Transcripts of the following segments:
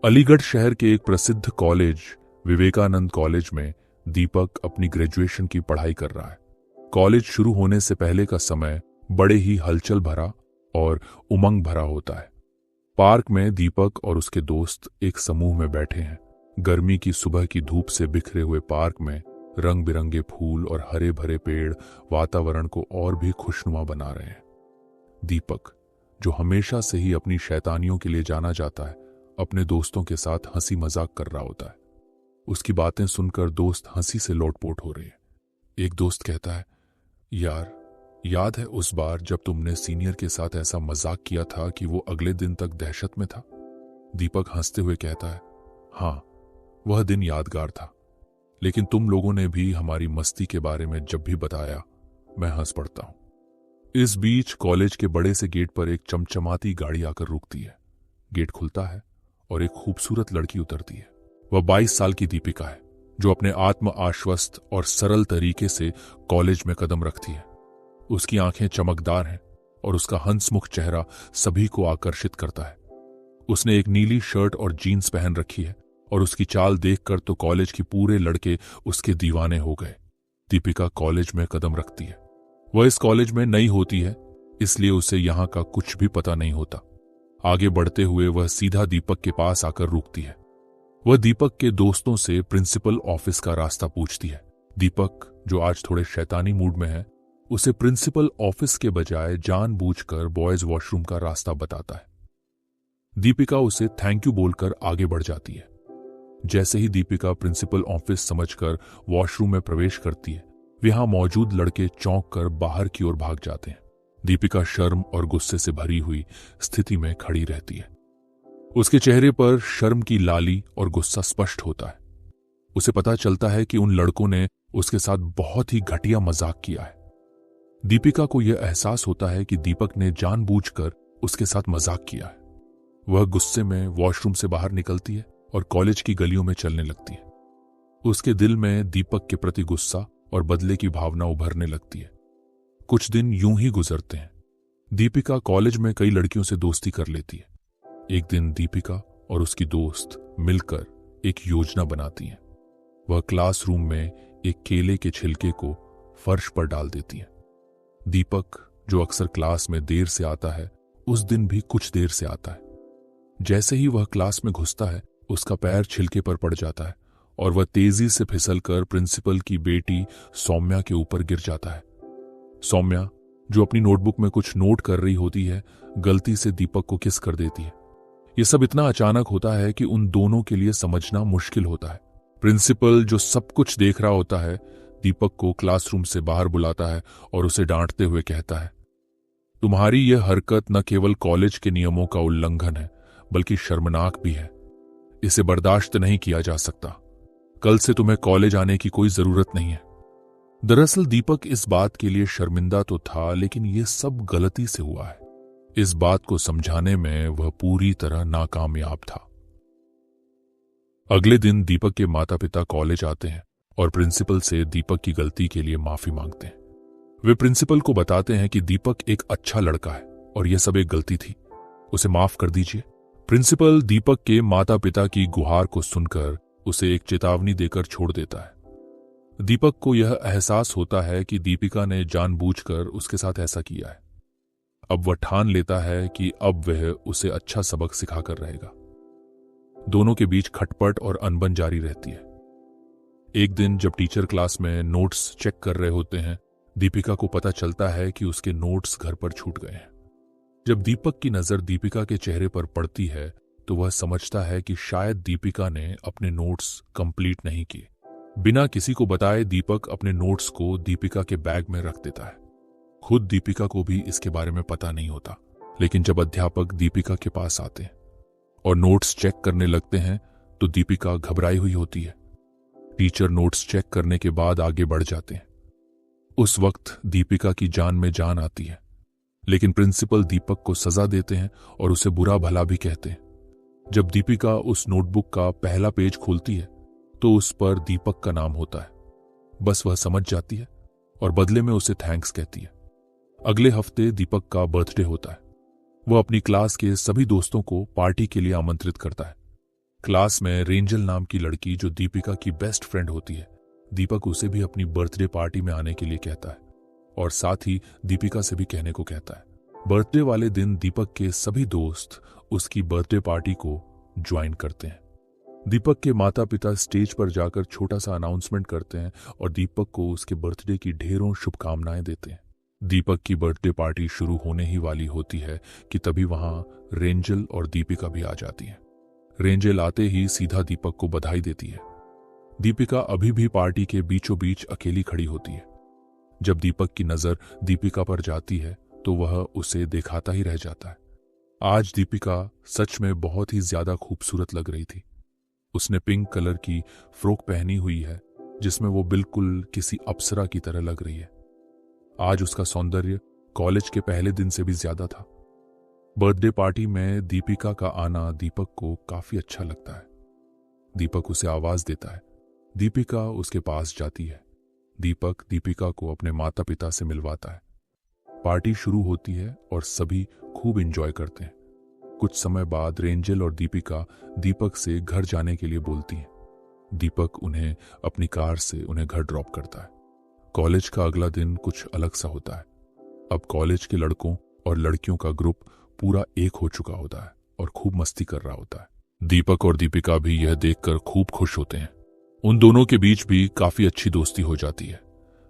अलीगढ़ शहर के एक प्रसिद्ध कॉलेज विवेकानंद कॉलेज में दीपक अपनी ग्रेजुएशन की पढ़ाई कर रहा है। कॉलेज शुरू होने से पहले का समय बड़े ही हलचल भरा और उमंग भरा होता है। पार्क में दीपक और उसके दोस्त एक समूह में बैठे हैं। गर्मी की सुबह की धूप से बिखरे हुए पार्क में रंग बिरंगे फूल और हरे भरे पेड़ वातावरण को और भी खुशनुमा बना रहे हैं। दीपक, जो हमेशा से ही अपनी शैतानियों के लिए जाना जाता है, अपने दोस्तों के साथ हंसी मजाक कर रहा होता है। उसकी बातें सुनकर दोस्त हंसी से लोटपोट हो रहे हैं। एक दोस्त कहता है, यार, याद है उस बार जब तुमने सीनियर के साथ ऐसा मजाक किया था कि वो अगले दिन तक दहशत में था? दीपक हंसते हुए कहता है, हाँ, वह दिन यादगार था, लेकिन तुम लोगों ने भी हमारी मस्ती के बारे में जब भी बताया, मैं हंस पड़ता हूं। इस बीच कॉलेज के बड़े से गेट पर एक चमचमाती गाड़ी आकर रुकती है। गेट खुलता है और एक खूबसूरत लड़की उतरती है। वह 22 साल की दीपिका है, जो अपने आत्म आश्वस्त और सरल तरीके से कॉलेज में कदम रखती है। उसकी आंखें चमकदार हैं और उसका हंसमुख चेहरा सभी को आकर्षित करता है। उसने एक नीली शर्ट और जीन्स पहन रखी है और उसकी चाल देखकर तो कॉलेज के पूरे लड़के उसके दीवाने हो गए। दीपिका कॉलेज में कदम रखती है। वह इस कॉलेज में नई होती है, इसलिए उसे यहां का कुछ भी पता नहीं होता। आगे बढ़ते हुए वह सीधा दीपक के पास आकर रुकती है। वह दीपक के दोस्तों से प्रिंसिपल ऑफिस का रास्ता पूछती है। दीपक, जो आज थोड़े शैतानी मूड में है, उसे प्रिंसिपल ऑफिस के बजाय जानबूझकर बॉयज वॉशरूम का रास्ता बताता है। दीपिका उसे थैंक यू बोलकर आगे बढ़ जाती है। जैसे ही दीपिका प्रिंसिपल ऑफिस समझकर वॉशरूम में प्रवेश करती है, वहां मौजूद लड़के चौंक कर बाहर की ओर भाग जाते हैं। दीपिका शर्म और गुस्से से भरी हुई स्थिति में खड़ी रहती है। उसके चेहरे पर शर्म की लाली और गुस्सा स्पष्ट होता है। उसे पता चलता है कि उन लड़कों ने उसके साथ बहुत ही घटिया मजाक किया है। दीपिका को यह एहसास होता है कि दीपक ने जानबूझकर उसके साथ मजाक किया है। वह गुस्से में वॉशरूम से बाहर निकलती है और कॉलेज की गलियों में चलने लगती है। उसके दिल में दीपक के प्रति गुस्सा और बदले की भावना उभरने लगती है। कुछ दिन यूं ही गुजरते हैं। दीपिका कॉलेज में कई लड़कियों से दोस्ती कर लेती है। एक दिन दीपिका और उसकी दोस्त मिलकर एक योजना बनाती हैं। वह क्लासरूम में एक केले के छिलके को फर्श पर डाल देती है। दीपक, जो अक्सर क्लास में देर से आता है, उस दिन भी कुछ देर से आता है। जैसे ही वह क्लास में घुसता है, उसका पैर छिलके पर पड़ जाता है और वह तेजी से फिसलकर प्रिंसिपल की बेटी सौम्या के ऊपर गिर जाता है। सौम्या, जो अपनी नोटबुक में कुछ नोट कर रही होती है, गलती से दीपक को किस कर देती है। यह सब इतना अचानक होता है कि उन दोनों के लिए समझना मुश्किल होता है। प्रिंसिपल, जो सब कुछ देख रहा होता है, दीपक को क्लासरूम से बाहर बुलाता है और उसे डांटते हुए कहता है, तुम्हारी यह हरकत न केवल कॉलेज के नियमों का उल्लंघन है, बल्कि शर्मनाक भी है। इसे बर्दाश्त नहीं किया जा सकता। कल से तुम्हें कॉलेज आने की कोई जरूरत नहीं है। दरअसल दीपक इस बात के लिए शर्मिंदा तो था, लेकिन यह सब गलती से हुआ है। इस बात को समझाने में वह पूरी तरह नाकामयाब था। अगले दिन दीपक के माता पिता कॉलेज आते हैं और प्रिंसिपल से दीपक की गलती के लिए माफी मांगते हैं। वे प्रिंसिपल को बताते हैं कि दीपक एक अच्छा लड़का है और यह सब एक गलती थी, उसे माफ कर दीजिए। प्रिंसिपल दीपक के माता पिता की गुहार को सुनकर उसे एक चेतावनी देकर छोड़ देता है। दीपक को यह एहसास होता है कि दीपिका ने जानबूझकर उसके साथ ऐसा किया है। अब वह ठान लेता है कि अब वह उसे अच्छा सबक सिखाकर रहेगा। दोनों के बीच खटपट और अनबन जारी रहती है। एक दिन जब टीचर क्लास में नोट्स चेक कर रहे होते हैं, दीपिका को पता चलता है कि उसके नोट्स घर पर छूट गए हैं। जब दीपक की नजर दीपिका के चेहरे पर पड़ती है, तो वह समझता है कि शायद दीपिका ने अपने नोट्स कंप्लीट नहीं किए। बिना किसी को बताए दीपक अपने नोट्स को दीपिका के बैग में रख देता है। खुद दीपिका को भी इसके बारे में पता नहीं होता, लेकिन जब अध्यापक दीपिका के पास आते हैं और नोट्स चेक करने लगते हैं, तो दीपिका घबराई हुई होती है। टीचर नोट्स चेक करने के बाद आगे बढ़ जाते हैं। उस वक्त दीपिका की जान में जान आती है, लेकिन प्रिंसिपल दीपक को सजा देते हैं और उसे बुरा भला भी कहते हैं। जब दीपिका उस नोटबुक का पहला पेज खोलती है, तो उस पर दीपक का नाम होता है। बस वह समझ जाती है और बदले में उसे थैंक्स कहती है। अगले हफ्ते दीपक का बर्थडे होता है। वह अपनी क्लास के सभी दोस्तों को पार्टी के लिए आमंत्रित करता है। क्लास में रेंजल नाम की लड़की जो दीपिका की बेस्ट फ्रेंड होती है, दीपक उसे भी अपनी बर्थडे पार्टी में आने के लिए कहता है और साथ ही दीपिका से भी कहने को कहता है। बर्थडे वाले दिन दीपक के सभी दोस्त उसकी बर्थडे पार्टी को ज्वाइन करते हैं। दीपक के माता पिता स्टेज पर जाकर छोटा सा अनाउंसमेंट करते हैं और दीपक को उसके बर्थडे की ढेरों शुभकामनाएं देते हैं। दीपक की बर्थडे पार्टी शुरू होने ही वाली होती है कि तभी वहां रेंजल और दीपिका भी आ जाती हैं। रेंजल आते ही सीधा दीपक को बधाई देती है। दीपिका अभी भी पार्टी के बीचों बीच अकेली खड़ी होती है। जब दीपक की नजर दीपिका पर जाती है तो वह उसे दिखाता ही रह जाता है। आज दीपिका सच में बहुत ही ज्यादा खूबसूरत लग रही थी। उसने पिंक कलर की फ्रॉक पहनी हुई है जिसमें वो बिल्कुल किसी अप्सरा की तरह लग रही है। आज उसका सौंदर्य कॉलेज के पहले दिन से भी ज्यादा था। बर्थडे पार्टी में दीपिका का आना दीपक को काफी अच्छा लगता है। दीपक उसे आवाज देता है। दीपिका उसके पास जाती है। दीपक दीपिका को अपने माता पिता से मिलवाता है। पार्टी शुरू होती है और सभी खूब एंजॉय करते हैं। कुछ समय बाद रेंजल और दीपिका दीपक से घर जाने के लिए बोलती हैं। दीपक उन्हें अपनी कार से उन्हें घर ड्रॉप करता है। कॉलेज का अगला दिन कुछ अलग सा होता है। अब कॉलेज के लड़कों और लड़कियों का ग्रुप पूरा एक हो चुका होता है और खूब मस्ती कर रहा होता है। दीपक और दीपिका भी यह देखकर खूब खुश होते हैं। उन दोनों के बीच भी काफी अच्छी दोस्ती हो जाती है।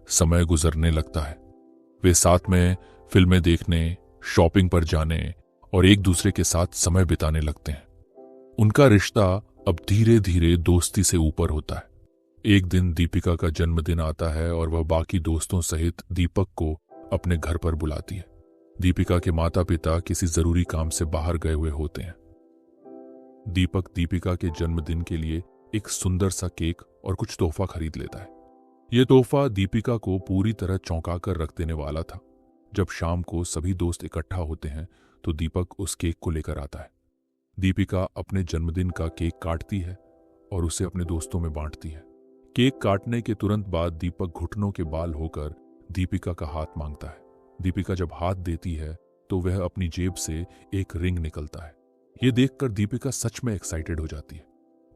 समय गुजरने लगता है। वे साथ में फिल्में देखने, शॉपिंग पर जाने और एक दूसरे के साथ समय बिताने लगते हैं। उनका रिश्ता अब धीरे धीरे दोस्ती से ऊपर होता है। एक दिन दीपिका का जन्मदिन आता है और वह बाकी दोस्तों सहित दीपक को अपने घर पर बुलाती है। दीपिका के माता पिता किसी जरूरी काम से बाहर गए हुए होते हैं। दीपक दीपिका के जन्मदिन के लिए एक सुंदर सा केक और कुछ तोहफा खरीद लेता है। यह तोहफा दीपिका को पूरी तरह चौंका कर रख देने वाला था। जब शाम को सभी दोस्त इकट्ठा होते हैं तो दीपक उस केक को लेकर आता है। दीपिका अपने जन्मदिन का केक काटती है और उसे अपने दोस्तों में बांटती है। केक काटने के तुरंत बाद दीपक घुटनों के बाल होकर दीपिका का हाथ मांगता है। दीपिका जब हाथ देती है तो वह अपनी जेब से एक रिंग निकलता है। यह देखकर दीपिका सच में एक्साइटेड हो जाती है।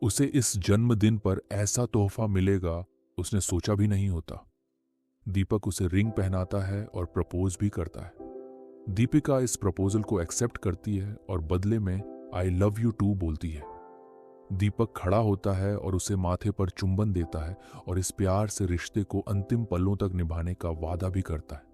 उसे इस जन्मदिन पर ऐसा तोहफा मिलेगा उसने सोचा भी नहीं होता। दीपक उसे रिंग पहनाता है और प्रपोज भी करता है। दीपिका इस प्रपोजल को एक्सेप्ट करती है और बदले में आई लव यू टू बोलती है। दीपक खड़ा होता है और उसे माथे पर चुंबन देता है और इस प्यार से रिश्ते को अंतिम पलों तक निभाने का वादा भी करता है।